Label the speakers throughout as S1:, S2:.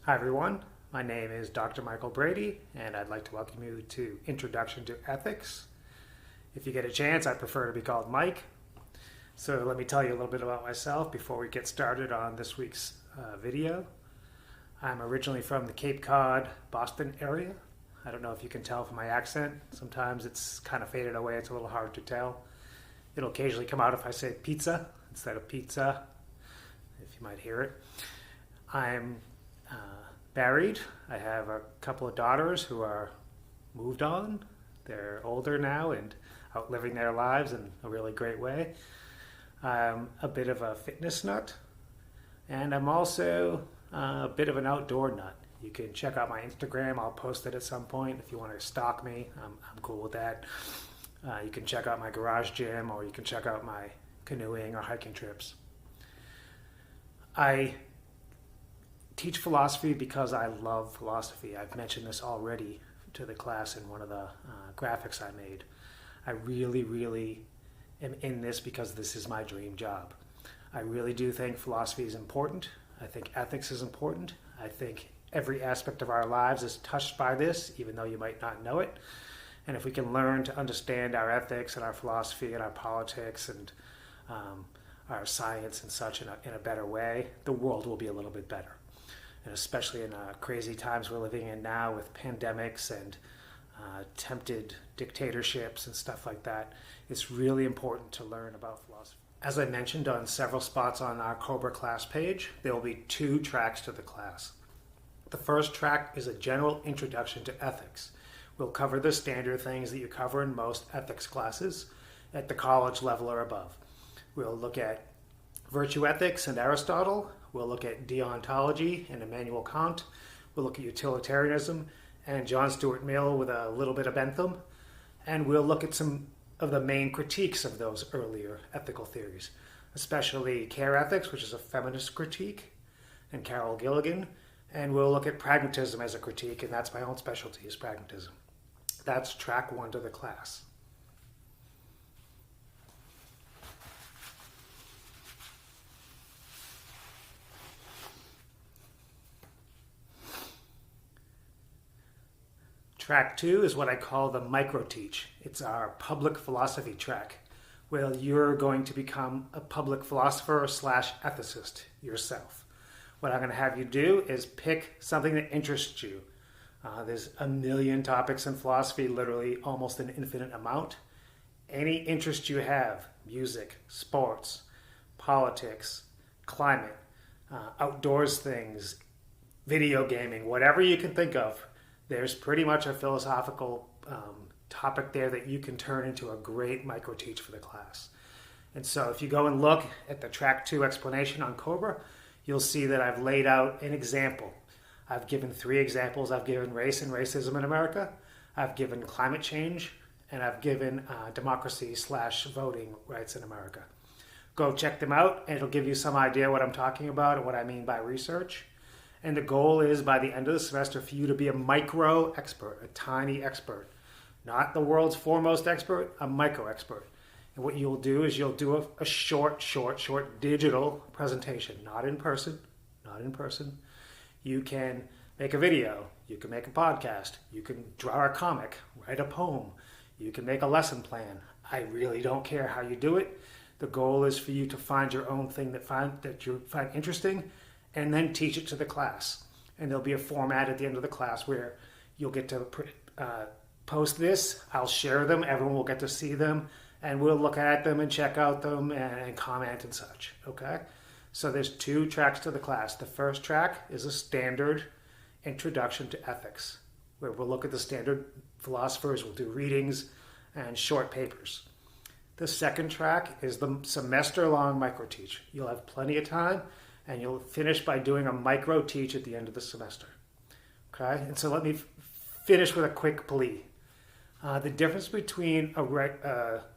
S1: Hi everyone, my name is Dr. Michael Brady and I'd like to welcome you to Introduction to Ethics. If you get a chance, I prefer to be called Mike. So let me tell you a little bit about myself before we get started on this week's video. I'm originally from the Cape Cod, Boston area. I don't know if you can tell from my accent. Sometimes it's kind of faded away, it's a little hard to tell. It'll occasionally come out if I say pizza instead of pizza, if you might hear it. I'm married. I have a couple of daughters who are moved on. They're older now and out living their lives in a really great way. I'm a bit of a fitness nut, and I'm also a bit of an outdoor nut. You can check out my Instagram. I'll post it at some point if you want to stalk me. I'm cool with that. You can check out my garage gym, or you can check out my canoeing or hiking trips. I teach philosophy because I love philosophy. I've mentioned this already to the class in one of the graphics I made. I really am in this because this is my dream job. I really do think philosophy is important. I think ethics is important. I think every aspect of our lives is touched by this, even though you might not know it. And if we can learn to understand our ethics and our philosophy and our politics and our science and such in a better way, the world will be a little bit better. And especially in crazy times we're living in now with pandemics and attempted dictatorships and stuff like that, it's really important to learn about philosophy. As I mentioned on several spots on our Cobra class page, there will be 2 tracks to the class. The first track is a general introduction to ethics. We'll cover the standard things that you cover in most ethics classes at the college level or above. We'll look at virtue ethics and Aristotle. We'll look at deontology and Immanuel Kant. We'll look at utilitarianism and John Stuart Mill with a little bit of Bentham. And we'll look at some of the main critiques of those earlier ethical theories, especially care ethics, which is a feminist critique, and Carol Gilligan. And we'll look at pragmatism as a critique, and that's my own specialty, is pragmatism. That's track 1 to the class. Track 2 is what I call the micro-teach. It's our public philosophy track, where you're going to become a public philosopher / ethicist yourself. What I'm going to have you do is pick something that interests you. There's a million topics in philosophy, literally almost an infinite amount. Any interest you have, music, sports, politics, climate, outdoors things, video gaming, whatever you can think of, there's pretty much a philosophical topic there that you can turn into a great micro-teach for the class. And so if you go and look at the track 2 explanation on Cobra, you'll see that I've laid out an example. I've given 3 examples. I've given race and racism in America, I've given climate change, and I've given democracy / voting rights in America. Go check them out, and it'll give you some idea what I'm talking about and what I mean by research. And the goal is by the end of the semester for you to be a micro expert, a tiny expert. Not the world's foremost expert, a micro expert. And what you'll do is you'll do a short digital presentation, not in person. You can make a video, you can make a podcast, you can draw a comic, write a poem, you can make a lesson plan. I really don't care how you do it. The goal is for you to find your own thing that you find interesting and then teach it to the class. And there'll be a format at the end of the class where you'll get to post this, I'll share them, everyone will get to see them, and we'll look at them and check out them and comment and such, okay? So there's 2 tracks to the class. The first track is a standard introduction to ethics, where we'll look at the standard philosophers, we'll do readings and short papers. The second track is the semester-long micro-teach. You'll have plenty of time, and you'll finish by doing a micro-teach at the end of the semester, okay? And so let me finish with a quick plea. The difference between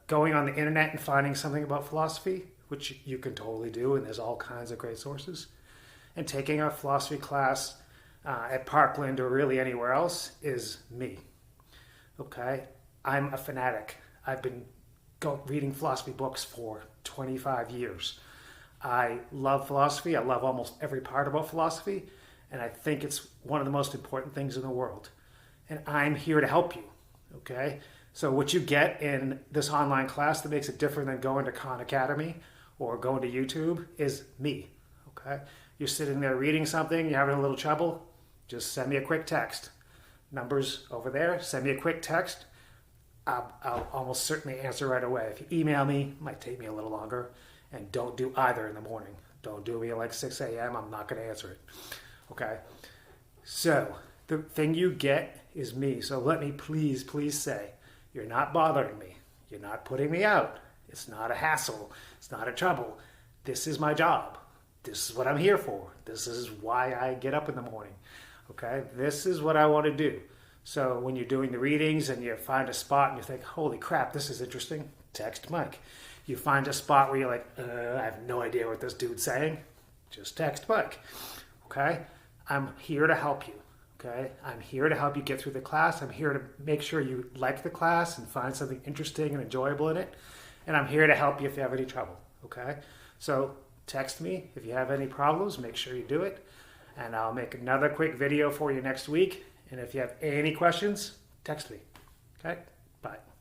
S1: going on the internet and finding something about philosophy, which you can totally do, and there's all kinds of great sources, and taking a philosophy class at Parkland or really anywhere else is me. Okay? I'm a fanatic. I've been reading philosophy books for 25 years. I love philosophy. I love almost every part about philosophy. And I think it's one of the most important things in the world. And I'm here to help you, okay? So what you get in this online class that makes it different than going to Khan Academy or going to YouTube is me, okay? You're sitting there reading something, you're having a little trouble, just send me a quick text. Numbers over there, send me a quick text. I'll almost certainly answer right away. If you email me, it might take me a little longer. And don't do either in the morning. Don't do me at like 6 a.m. I'm not going to answer it. Okay? So the thing you get is me. So let me please say, you're not bothering me. You're not putting me out. It's not a hassle. It's not a trouble. This is my job. This is what I'm here for. This is why I get up in the morning. Okay? This is what I want to do. So when you're doing the readings and you find a spot and you think, holy crap, this is interesting, text Mike. You find a spot where you're like, I have no idea what this dude's saying, just text Mike. Okay? I'm here to help you. Okay? I'm here to help you get through the class. I'm here to make sure you like the class and find something interesting and enjoyable in it. And I'm here to help you if you have any trouble. Okay? So text me if you have any problems. Make sure you do it. And I'll make another quick video for you next week. And if you have any questions, text me. Okay? Bye.